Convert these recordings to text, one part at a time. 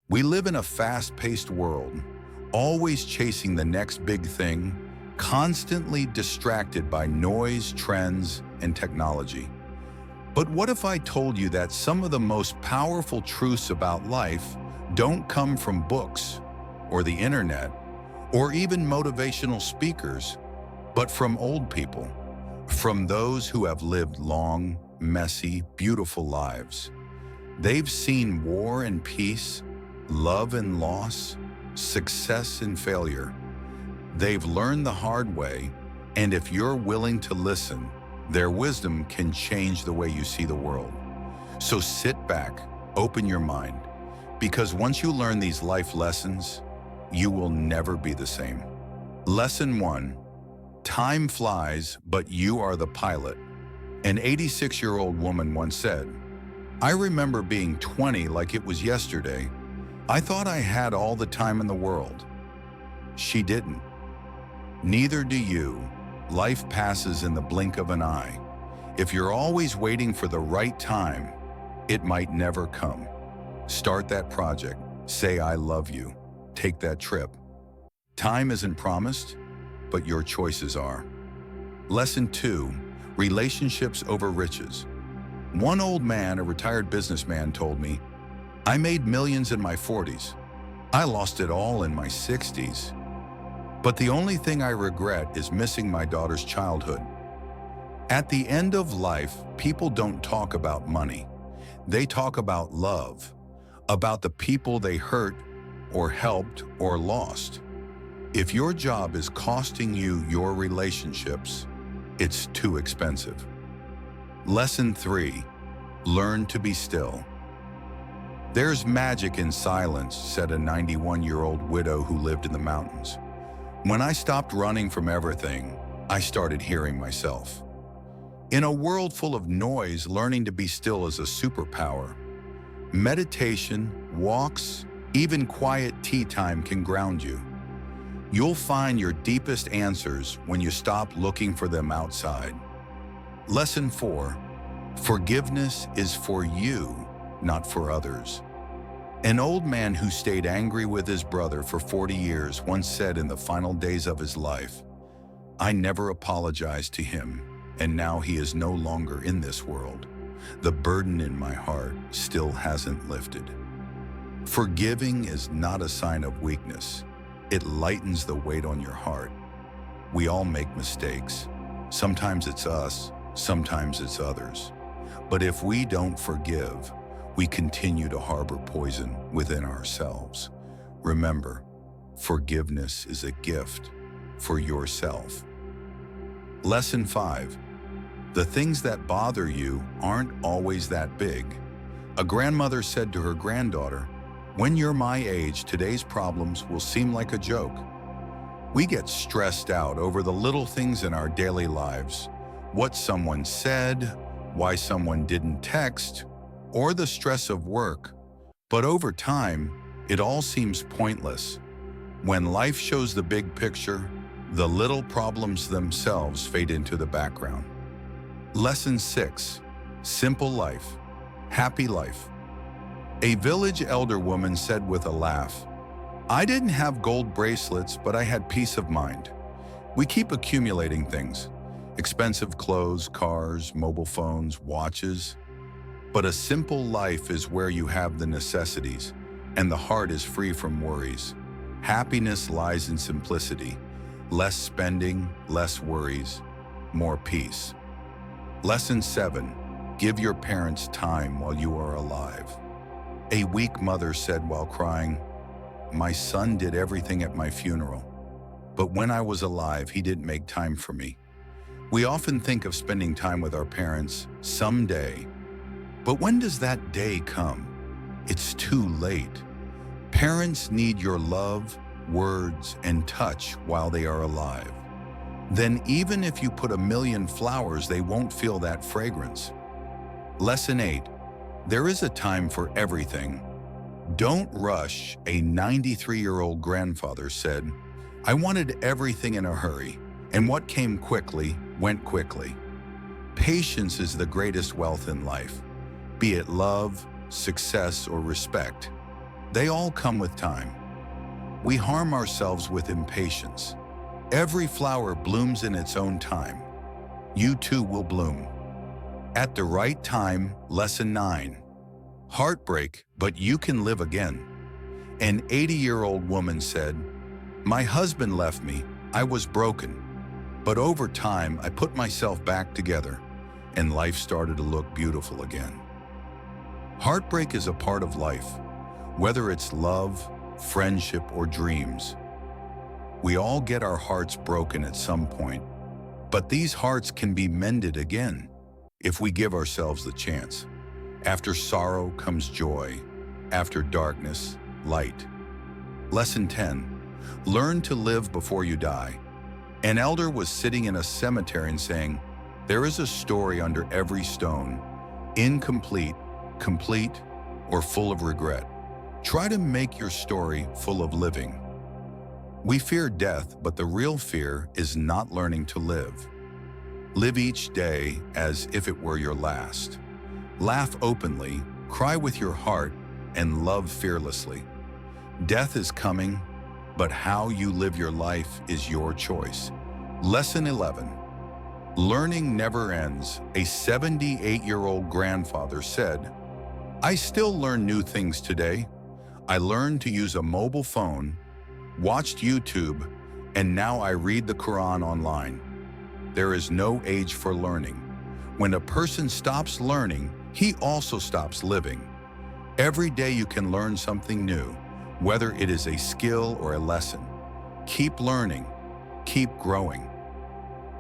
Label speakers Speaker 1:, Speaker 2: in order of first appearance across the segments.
Speaker 1: We live in a fast-paced world, always chasing the next big thing, constantly distracted by noise, trends, and technology. But what if I told you that some of the most powerful truths about life don't come from books or the internet or even motivational speakers, but from old people, from those who have lived long, messy, beautiful lives? They've seen war and peace, love and loss, success and failure. They've learned the hard way, and if you're willing to listen, their wisdom can change the way you see the world. So sit back, open your mind, because once you learn these life lessons, you will never be the same. Lesson 1. Time flies, but you are the pilot. An 86-year-old woman once said, "I remember being 20 like it was yesterday. I thought I had all the time in the world." She didn't. Neither do you. Life passes in the blink of an eye. If you're always waiting for the right time, it might never come. Start that project. Say, "I love you." Take that trip. Time isn't promised, but your choices are. Lesson 2. Relationships over riches. One old man, a retired businessman, told me, "I made millions in my 40s. I lost it all in my 60s. But the only thing I regret is missing my daughter's childhood." At the end of life, people don't talk about money. They talk about love, about the people they hurt or helped or lost. If your job is costing you your relationships, it's too expensive. Lesson 3. Learn to be still. "There's magic in silence," said a 91-year-old widow who lived in the mountains. "When I stopped running from everything, I started hearing myself." In a world full of noise, learning to be still is a superpower. Meditation, walks, even quiet tea time can ground you. You'll find your deepest answers when you stop looking for them outside. Lesson 4. Forgiveness is for you, not for others. An old man who stayed angry with his brother for 40 years once said in the final days of his life, "I never apologized to him, and now he is no longer in this world. The burden in my heart still hasn't lifted." Forgiving is not a sign of weakness. It lightens the weight on your heart. We all make mistakes. Sometimes it's us, sometimes it's others. But if we don't forgive, we continue to harbor poison within ourselves. Remember, forgiveness is a gift for yourself. Lesson 5. The things that bother you aren't always that big. A grandmother said to her granddaughter, "When you're my age, today's problems will seem like a joke." We get stressed out over the little things in our daily lives. What someone said, why someone didn't text, or the stress of work. But over time, it all seems pointless. When life shows the big picture, the little problems themselves fade into the background. Lesson 6. Simple life, happy life. A village elder woman said with a laugh, "I didn't have gold bracelets, but I had peace of mind." We keep accumulating things, expensive clothes, cars, mobile phones, watches. But a simple life is where you have the necessities, and the heart is free from worries. Happiness lies in simplicity. Less spending, less worries, more peace. Lesson 7. Give your parents time while you are alive. A weak mother said while crying, "My son did everything at my funeral, but when I was alive, he didn't make time for me." We often think of spending time with our parents someday, but when does that day come? It's too late. Parents need your love, words, and touch while they are alive. Then even if you put 1,000,000 flowers, they won't feel that fragrance. Lesson 8. There is a time for everything. Don't rush, a 93-year-old grandfather said. "I wanted everything in a hurry, and what came quickly went quickly." Patience is the greatest wealth in life, be it love, success, or respect. They all come with time. We harm ourselves with impatience. Every flower blooms in its own time. You too will bloom. At the right time, lesson 9. Heartbreak, but you can live again. An 80-year-old woman said, "My husband left me. I was broken. But over time, I put myself back together, and life started to look beautiful again." Heartbreak is a part of life, whether it's love, friendship, or dreams. We all get our hearts broken at some point, but these hearts can be mended again if we give ourselves the chance. After sorrow comes joy. After darkness, light. Lesson 10. Learn to live before you die. An elder was sitting in a cemetery and saying, "There is a story under every stone, incomplete, complete, or full of regret. Try to make your story full of living." We fear death, but the real fear is not learning to live. Live each day as if it were your last. Laugh openly, cry with your heart, and love fearlessly. Death is coming, but how you live your life is your choice. Lesson 11. Learning never ends. A 78-year-old grandfather said, "I still learn new things today. I learned to use a mobile phone, watched YouTube, and now I read the Quran online." There is no age for learning. When a person stops learning, he also stops living. Every day you can learn something new, whether it is a skill or a lesson. Keep learning. Keep growing.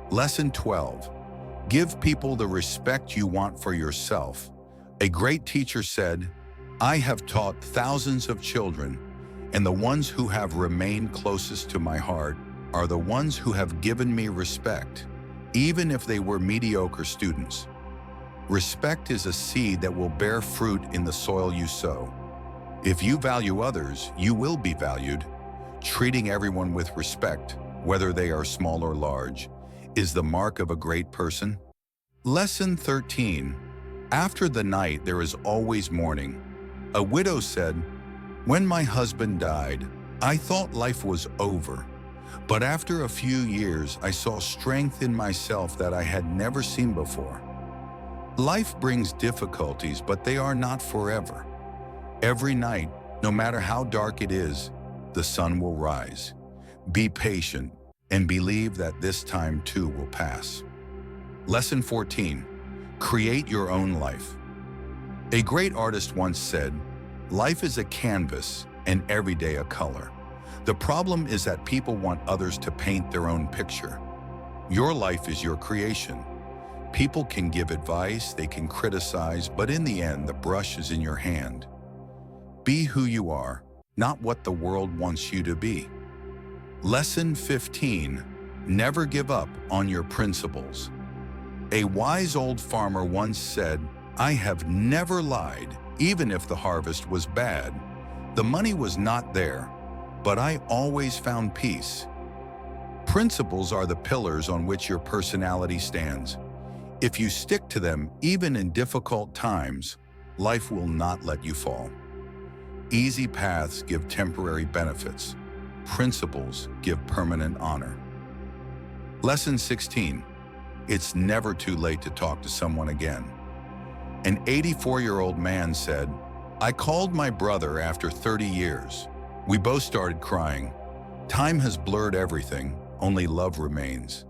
Speaker 1: Lesson 12. Give people the respect you want for yourself. A great teacher said, "I have taught thousands of children, and the ones who have remained closest to my heart are the ones who have given me respect, even if they were mediocre students." Respect is a seed that will bear fruit in the soil you sow. If you value others, you will be valued. Treating everyone with respect, whether they are small or large, is the mark of a great person. Lesson 13. After the night, there is always morning. A widow said, "When my husband died, I thought life was over. But after a few years, I saw strength in myself that I had never seen before." Life brings difficulties, but they are not forever. Every night, no matter how dark it is, the sun will rise. Be patient and believe that this time too will pass. Lesson 14. Create your own life. A great artist once said, "Life is a canvas and every day a color." The problem is that people want others to paint their own picture. Your life is your creation. People can give advice, they can criticize, but in the end, the brush is in your hand. Be who you are, not what the world wants you to be. Lesson 15. Never give up on your principles. A wise old farmer once said, "I have never lied, even if the harvest was bad. The money was not there, but I always found peace." Principles are the pillars on which your personality stands. If you stick to them, even in difficult times, life will not let you fall. Easy paths give temporary benefits. Principles give permanent honor. Lesson 16. It's never too late to talk to someone again. An 84-year-old man said, "I called my brother after 30 years. We both started crying. Time has blurred everything, only love remains."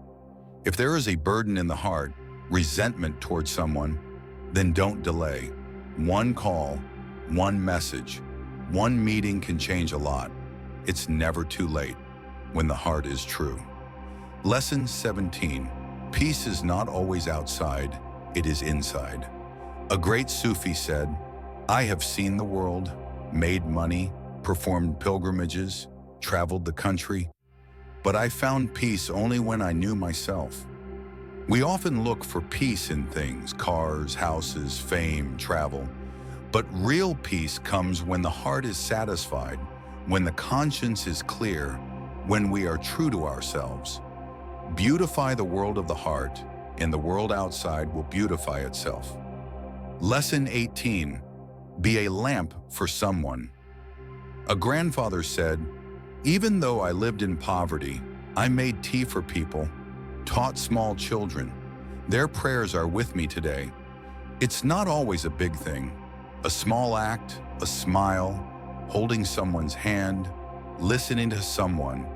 Speaker 1: If there is a burden in the heart, resentment towards someone, then don't delay. One call, one message, one meeting can change a lot. It's never too late when the heart is true. Lesson 17. Peace is not always outside, it is inside. A great Sufi said, "I have seen the world, made money, performed pilgrimages, traveled the country, but I found peace only when I knew myself." We often look for peace in things, cars, houses, fame, travel. But real peace comes when the heart is satisfied, when the conscience is clear, when we are true to ourselves. Beautify the world of the heart, and the world outside will beautify itself. Lesson 18. Be a lamp for someone. A grandfather said, "Even though I lived in poverty, I made tea for people, taught small children. Their prayers are with me today." It's not always a big thing. A small act, a smile, holding someone's hand, listening to someone.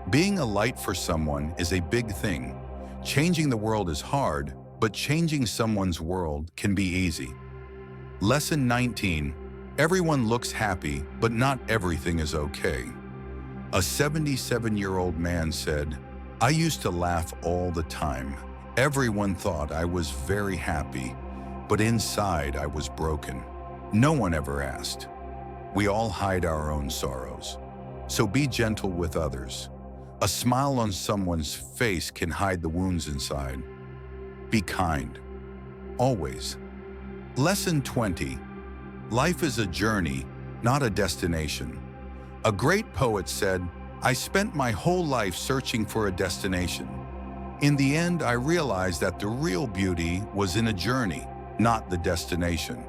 Speaker 1: Being a light for someone is a big thing. Changing the world is hard, but changing someone's world can be easy. Lesson 19. Everyone looks happy, but not everything is okay. A 77-year-old man said, "I used to laugh all the time. Everyone thought I was very happy, but inside I was broken. No one ever asked." We all hide our own sorrows. So be gentle with others. A smile on someone's face can hide the wounds inside. Be kind. Always. Lesson 20. Life is a journey, not a destination. A great poet said, "I spent my whole life searching for a destination. In the end, I realized that the real beauty was in a journey, not the destination."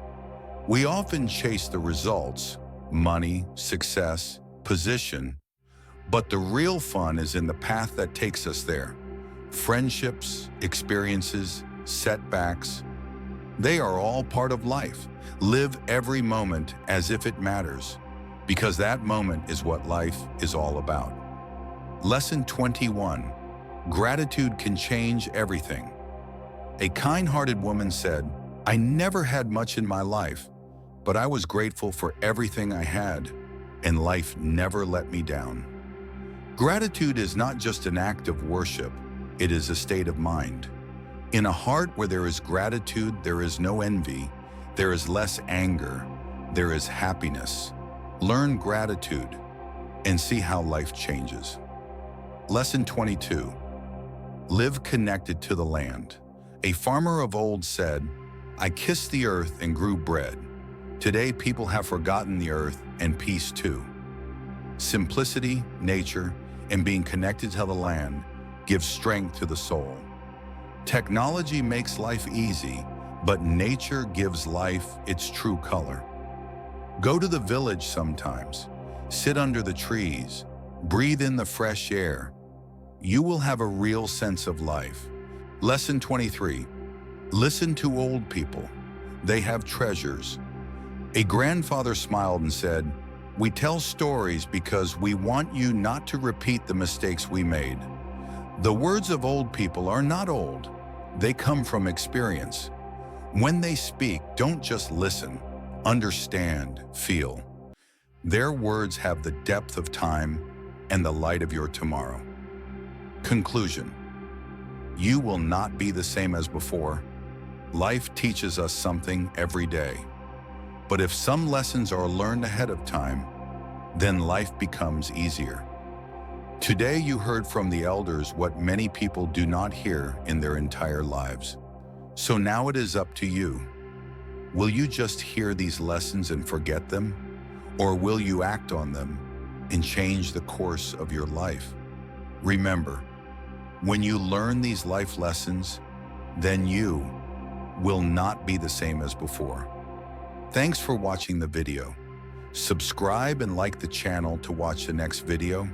Speaker 1: We often chase the results, money, success, position, but the real fun is in the path that takes us there. Friendships, experiences, setbacks, they are all part of life. Live every moment as if it matters, because that moment is what life is all about. Lesson 21. Gratitude can change everything. A kind-hearted woman said, "I never had much in my life, but I was grateful for everything I had, and life never let me down." Gratitude is not just an act of worship, it is a state of mind. In a heart where there is gratitude, there is no envy, there is less anger, there is happiness. Learn gratitude and see how life changes. Lesson 22. Live connected to the land. A farmer of old said, "I kissed the earth and grew bread." Today, people have forgotten the earth and peace too. Simplicity, nature, and being connected to the land gives strength to the soul. Technology makes life easy, but nature gives life its true color. Go to the village sometimes. Sit under the trees. Breathe in the fresh air. You will have a real sense of life. Lesson 23. Listen to old people. They have treasures. A grandfather smiled and said, "We tell stories because we want you not to repeat the mistakes we made." The words of old people are not old. They come from experience. When they speak, don't just listen. Understand, feel. Their words have the depth of time and the light of your tomorrow. Conclusion. You will not be the same as before. Life teaches us something every day. But if some lessons are learned ahead of time, then life becomes easier. Today you heard from the elders what many people do not hear in their entire lives. So now it is up to you. Will you just hear these lessons and forget them? Or will you act on them and change the course of your life? Remember, when you learn these life lessons, then you will not be the same as before. Thanks for watching the video. Subscribe and like the channel to watch the next video.